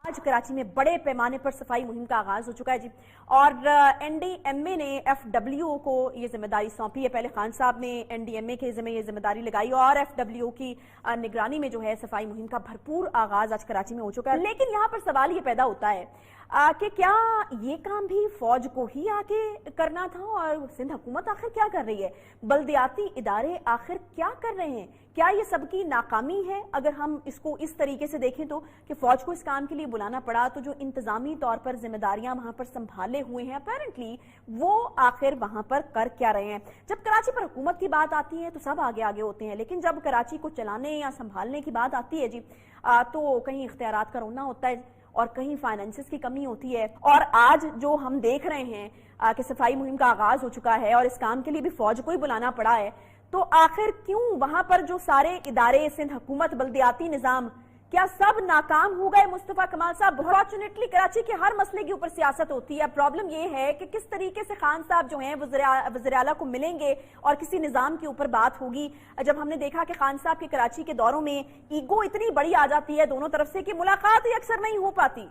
आज कराची में बड़े पैमाने पर सफाई मुहिम का आगाज हो चुका है जी, और NDMA ने FWO को ये जिम्मेदारी सौंपी है। पहले खान साहब ने NDMA के जिम्मे ये जिम्मेदारी लगाई और FWO की निगरानी में जो है सफाई मुहिम का भरपूर आगाज आज कराची में हो चुका है। लेकिन यहाँ पर सवाल ये पैदा होता है कि क्या ये काम भी फौज को ही आके करना था, और सिंध हुकूमत आखिर क्या कर रही है, बल्दियाती इदारे आखिर क्या कर रहे हैं, क्या ये सबकी नाकामी है? अगर हम इसको इस तरीके से देखें तो कि फौज को इस काम के लिए बुलाना पड़ा, तो जो इंतजामी तौर पर जिम्मेदारियां वहां पर संभाले हुए हैं अपेरेंटली, वो आखिर वहां पर कर क्या रहे हैं? जब कराची पर हुकूमत की बात आती है तो सब आगे आगे होते हैं, लेकिन जब कराची को चलाने या संभालने की बात आती है जी, तो कहीं इख्तियारात का रोना होता है और कहीं फाइनेंसेस की कमी होती है। और आज जो हम देख रहे हैं कि सफाई मुहिम का आगाज हो चुका है और इस काम के लिए भी फौज को ही बुलाना पड़ा है, तो आखिर क्यों वहां पर जो सारे इदारे, सिंध हुकूमत, बल्दियाती निजाम, क्या सब नाकाम हो गए? मुस्तफा कमाल साहब, फॉर्चुनेटली कराची के हर मसले के ऊपर सियासत होती है। प्रॉब्लम ये है कि किस तरीके से खान साहब जो हैं वज़ीर आला को मिलेंगे और किसी निजाम के ऊपर बात होगी। जब हमने देखा कि खान साहब के कराची के दौरों में ईगो इतनी बड़ी आ जाती है दोनों तरफ से कि मुलाकात ही अक्सर नहीं हो पाती।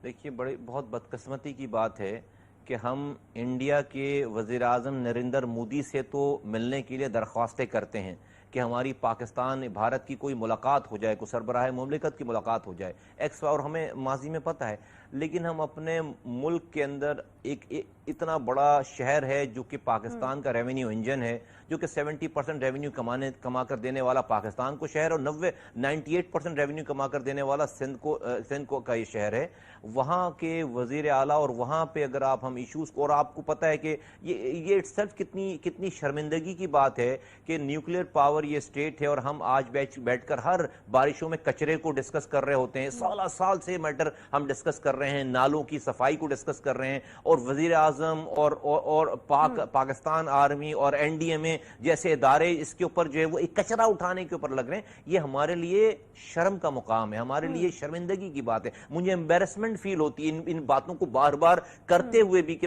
देखिए, बहुत बदकिस्मती की बात है कि हम इंडिया के वज़ीर आज़म नरेंद्र मोदी से तो मिलने के लिए दरख्वास्तें करते हैं कि हमारी पाकिस्तान भारत की कोई मुलाकात हो जाए, कोई सरबराह मुमलिकत की मुलाकात हो जाए, और हमें माजी में पता है। लेकिन हम अपने मुल्क के अंदर एक इतना बड़ा शहर है जो कि पाकिस्तान का रेवेन्यू इंजन है, जो कि 70% रेवेन्यू कमा कर देने वाला पाकिस्तान को शहर, और 98% रेवेन्यू कमा कर देने वाला सिंध को का ये शहर है। वहाँ के वज़ीर आला और वहाँ पे अगर आप हम इशूज़ को, और आपको पता है कि ये इट्सेल्फ कितनी शर्मिंदगी की बात है कि न्यूक्लियर पावर ये स्टेट है और हम आज बैठकर हर बारिशों में कचरे को डिस्कस कर रहे होते हैं। 16 साल से मैटर हम डिस्कस कर रहे हैं, नालों की सफाई को डिस्कस कर रहे हैं, और वज़ीर आज़म और पाकिस्तान आर्मी और NDMA जैसे इदारे इसके ऊपर जो है वो एक कचरा उठाने के ऊपर लग रहे हैं। ये हमारे लिए शर्म का मुकाम है, हमारे लिए शर्मिंदगी की बात है। मुझे एम्बेरसमेंट फील होती है इन बातों को बार बार करते हुए भी कि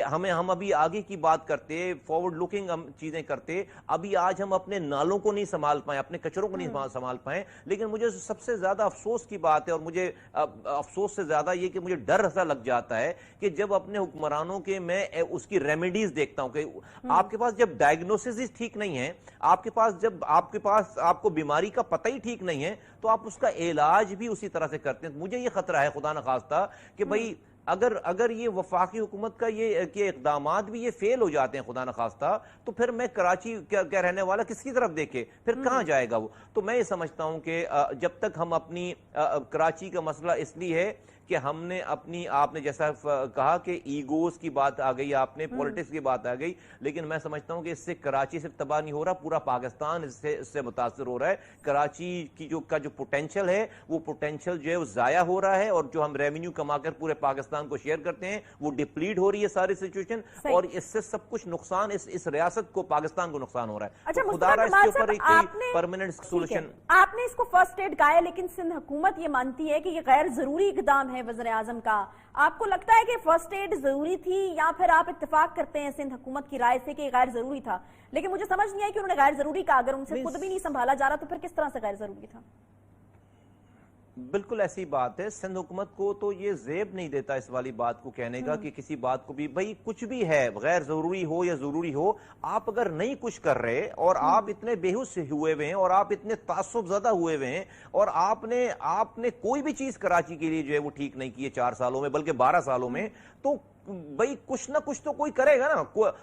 हम अभी आगे की बात करते, फॉरवर्ड लुकिंग हम चीजें करते, अभी आज हम अपने नालों को नहीं संभाल पाए, अपने कचरों को नहीं संभाल पाए। लेकिन मुझे सबसे ज्यादा अफसोस की बात है, और मुझे अफसोस से ज्यादा ये कि मुझे डर ऐसा लग जाता है कि जब अपने हुक्मरानों के मैं उसकी रेमेडीज देखता हूं कि आपके पास जब डायग्नोसिस ठीक नहीं है, आपको बीमारी का पता ही ठीक नहीं है, तो आप उसका इलाज भी उसी तरह से करते हैं। मुझे ये खतरा है खुदा न खास्ता कि भाई अगर ये वफाकी हुकूमत का ये के इक़दामात भी ये फेल हो जाते हैं खुदा न खास्ता, तो फिर मैं कराची क्या रहने वाला किसकी तरफ देखे, फिर कहां जाएगा वो? तो मैं ये समझता हूं कि जब तक हम अपनी कराची का मसला इसलिए है कि हमने आपने जैसा कहा कि ईगोस की बात आ गई, आपने पॉलिटिक्स की बात आ गई, लेकिन मैं समझता हूं कि इससे कराची सिर्फ तबाह नहीं हो रहा, पूरा पाकिस्तान इससे मुतासर हो रहा है। कराची की जो पोटेंशियल है, वो पोटेंशियल जो है वो जाया हो रहा है, और जो हम रेवेन्यू कमाकर पूरे पाकिस्तान को शेयर करते हैं वो डिप्लीट हो रही है सारी सिचुएशन, और इससे सब कुछ नुकसान इस रियासत को, पाकिस्तान को नुकसान हो रहा है। अच्छा, तो खुदारा इसके ऊपर एक परमानेंट सोल्यूशन। आपने इसको फर्स्ट एड कहा है, लेकिन सिंध हुकूमत ये मानती है कि ये गैर जरूरी इकदाम है वज़ीर आज़म का। आपको लगता है कि फर्स्ट एड जरूरी थी, या फिर आप इत्तेफाक करते हैं सिंध हुकूमत की राय से कि गैर जरूरी था? लेकिन मुझे समझ नहीं आया कि उन्होंने गैर जरूरी कहा। अगर उनसे खुद भी नहीं संभाला जा रहा तो फिर किस तरह से गैर जरूरी था? बिल्कुल ऐसी बात है। सिंध हुकूमत को तो ये जेब नहीं देता इस वाली बात को कहने का कि किसी बात को भी, भाई कुछ भी है, गैर जरूरी हो या जरूरी हो, आप अगर नहीं कुछ कर रहे और आप इतने बेहुश हुए हुए हैं और आप इतने तासुबज़दा हुए हुए हैं, और आपने कोई भी चीज कराची के लिए जो है वो ठीक नहीं की है 4 सालों में, बल्कि 12 सालों में, तो भाई कुछ ना कुछ तो कोई करेगा ना।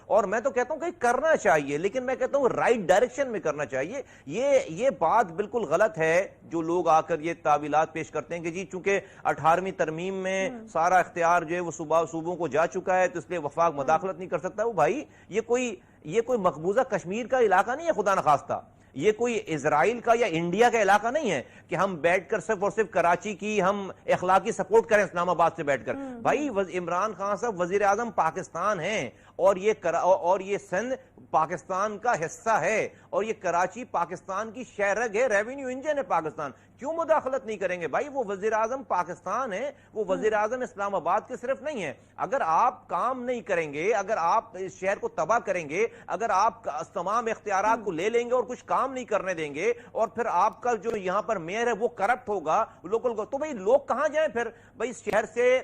और मैं तो कहता हूं कि करना चाहिए, लेकिन मैं कहता हूं राइट डायरेक्शन में करना चाहिए। ये बात बिल्कुल गलत है जो लोग आकर ये तावीलात पेश करते हैं कि जी चूंकि 18वीं तरमीम में सारा इख्तियार जो है वो सूबों को जा चुका है, तो इसलिए वफाक मदाखलत नहीं कर सकता। वो भाई ये कोई मकबूजा कश्मीर का इलाका नहीं है खुदा न खास्ता, ये कोई इजराइल का या इंडिया का इलाका नहीं है कि हम बैठकर सिर्फ और सिर्फ कराची की हम इखलाकी सपोर्ट करें इस्लामाबाद से बैठकर। भाई इमरान खान साहब वजीर आजम पाकिस्तान हैं, اور یہ سندھ پاکستان کا حصہ ہے، اور یہ کراچی پاکستان کی شہرگ ہے، ریونیو انجن ہے پاکستان. کیوں مداخلت نہیں کریں گے بھائی؟ وہ وزیر اعظم پاکستان ہے، وہ وزیر اعظم اسلام آباد کے صرف نہیں ہے. اگر آپ کام نہیں کریں گے، اگر آپ اس شہر کو تباہ کریں گے، اگر آپ تمام اختیارات کو لے لیں گے اور کچھ کام نہیں کرنے دیں گے، اور پھر آپ کا جو یہاں پر میئر ہے وہ کرپٹ ہوگا لوکل کو، تو بھائی لوگ کہاں جائیں پھر؟ بھائی شہر سے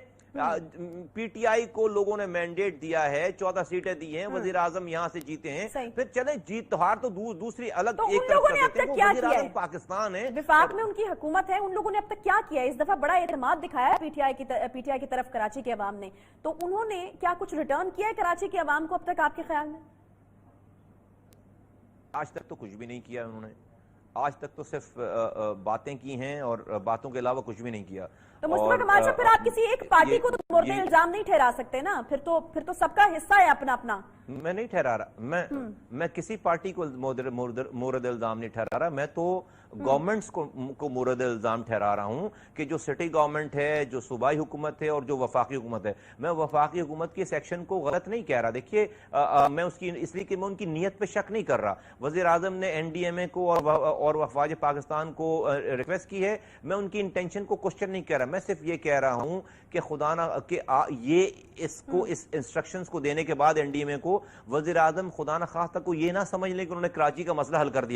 پی ٹی آئی کو لوگوں نے مینڈیٹ دیا ہے، 14 سیٹیں دی ہیں، وزیر اعظم یہاں سے جیتے ہیں، پھر چلیں جیت ہار تو دوسری الگ ایک طرف کر دیتے ہیں. وہ وزیر اعظم پاکستان ہے، وفاق میں ان کی حکومت ہے. ان لوگوں نے اب تک کیا کیا؟ اس دفعہ بڑا اعتماد دکھایا ہے پی ٹی آئی کی طرف کراچی کے عوام نے، تو انہوں نے کیا کچھ ریٹرن کیا ہے کراچی کے عوام کو اب تک آپ کے خیال میں؟ آج تک تو کچھ بھی نہیں کیا انہوں نے. آج تک تو صرف باتیں کی ہیں، اور باتوں کے علاوہ کچھ بھی نہیں کیا. تو مصطفیٰ کمال صاحب، پھر آپ کسی ایک پارٹی کو تو مورد الزام نہیں ٹھہرا سکتے نا، پھر تو سب کا حصہ ہے اپنا اپنا. میں نہیں ٹھہرا رہا، میں کسی پارٹی کو مورد الزام نہیں ٹھہرا رہا. میں تو گورنمنٹس کو مورد الزام ٹھہرا رہا ہوں کہ جو سٹی گورنمنٹ ہے، جو صوبائی حکومت ہے، اور جو وفاقی حکومت ہے. میں وفاقی حکومت کی سیکشن کو غلط نہیں کہہ رہا. دیکھیے میں اس لیے کہ میں ان کی نیت پہ شک نہیں کر رہا. وزیر اعظم نے این ڈی ایم اے کو اور وفاق پاکستان کو ریکویسٹ کی ہے. میں ان کی انٹینشن کو کوشچن نہیں کہہ رہا. میں صرف یہ کہہ رہا ہوں کہ خدا نہ کہ یہ اس انسٹرکشنز کو دینے کے بعد این ڈی ایم اے کو وزیر اعظم خدا نہ خواستہ کو یہ نہ سمجھ لیں کہ انہوں نے کراچی کا مسئلہ حل کر دیا.